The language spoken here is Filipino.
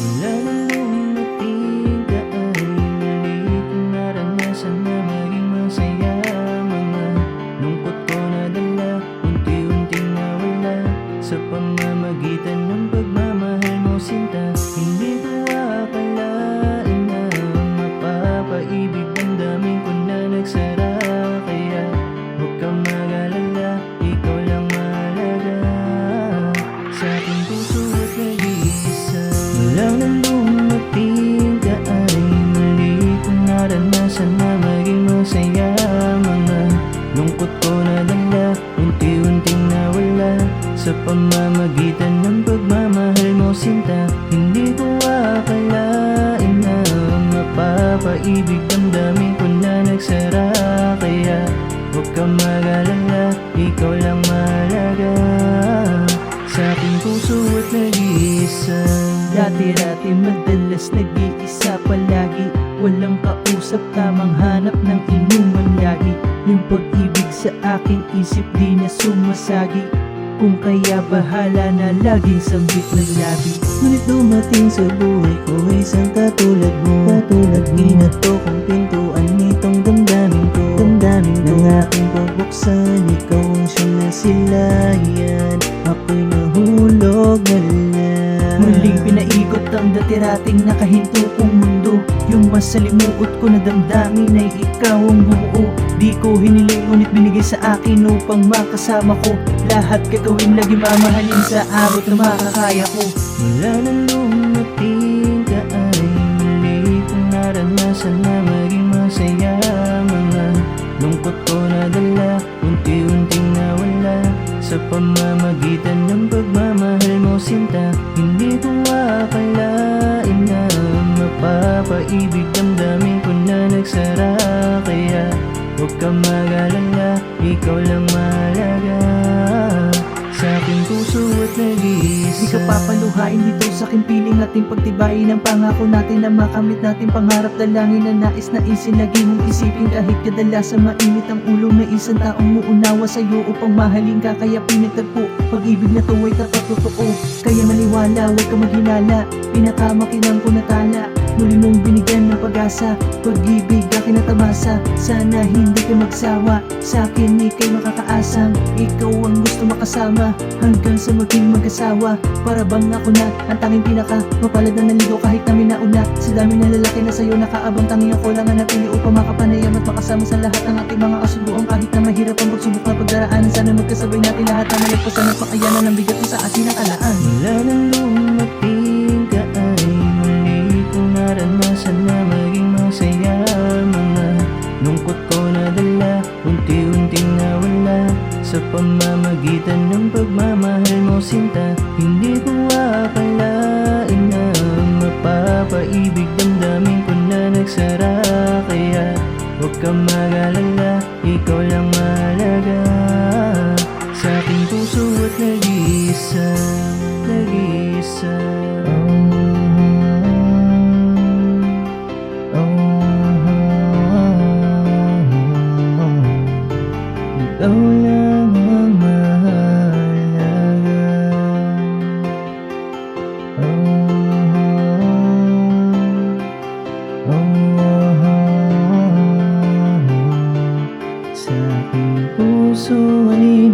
Mula nang dumating ka ay muli kong naranasan na maging masaya. Mga lungkot ko nadala, unti-unting nawala sa pamamagitan ng pagmamahal mo, sinta. Hindi ko akalain na mapapaibig damdamin ko na nagsara. Kaya huwag kang mag-alala, ikaw lang mahalaga sa aking puso at nag-iisa. Mula nang dumating ka ay muli kong naranasan na maging masaya. Mga lungkot ko nadala, unti-unting nawala sa pamamagitan ng pagmamahal mo, sinta. Hindi ko akalain na mapapaibig damdamin ko na nagsara. Kaya huwag kang mag-alala, ikaw lang mahalaga sa aking puso at nag-iisa. Dati-dati madalas nag-iisa palagi, walang kausap, tamang hanap ng inuman lagi. Yung pag-ibig sa aking isip di na sumasagi, kung kaya bahala na laging sambit ng labi. Ngunit dumating sa buhay ko isang katulad mo, ginato kong pintuan nitong damdamin ko, nang aking pagbuksan, ikaw ang siyang nasilayan. Ako'y nahulog na lang. Muling pinaikot ang dati-rating nakahinto kong mundo. Yung masalimuot ko na damdamin ay ikaw ang bumuo. Di ko hiniling ngunit binigay sa akin upang makasama ko. Lahat gagawin lagi mamahalin sa abot na makakaya ko. Mula nang dumating ka ay muli kong naranasan na maging masaya. Mga lungkot ko nadala, unti-unting nawala sa pamamagitan ng pagmamahal mo, sinta. Hindi ko akalain na mapapaibig damdamin ko na nagsara. Kaya huwag kang mag-alala, ikaw lang mahalaga sa aking puso at nag-iisa. Di ka papaluhain dito sa aking piling, ating pagtibayin ang pangako natin na makamit natin pangarap, dalangin na nais-naisin. Lagi mong isipin kahit kadalasan mainit ang ulo na isang taong muunawa sa'yo upang mahalin ka. Kaya pinagtagpo, pag-ibig na to ay tapat totoo. Kaya maniwala, huwag ka maghinala, pinakamakinang ko na tala. Muli mong binigyan ng pag-asa, pag-ibig aking natamasa. Sana hindi ka magsawa, sa akin ika'y makakaasang. Ikaw ang gusto makasama, hanggang sa maging mag-asawa. Para bang ako na ang tanging pinaka mapalad na naligaw kahit namin nauna. Sa dami ng lalaki na sa'yo nakaabang, tanging ako lang ang napili upang makapanayam at makasama sa lahat ng ating mga kasunduan. Kahit na mahirap ang pagsubok na pagdaraanan, sana magkasabay natin lahat na malagpasan at makayanan ng bigat mo sa ating nakalaan. Mula nang dumating ka ay muli kong naranasan na maging masaya. Mga lungkot ko nadala, unti-unting nawala sa pamamagitan ng pagmamahal mo, sinta. Hindi ko akalain na mapapaibig damdamin ko na nagsara. Kaya huwag kang mag-alala, ikaw lang mahalaga sa aking puso at nag-iisa. Nag-iisa. Ikaw lang ang mahalaga. Sa aking puso ay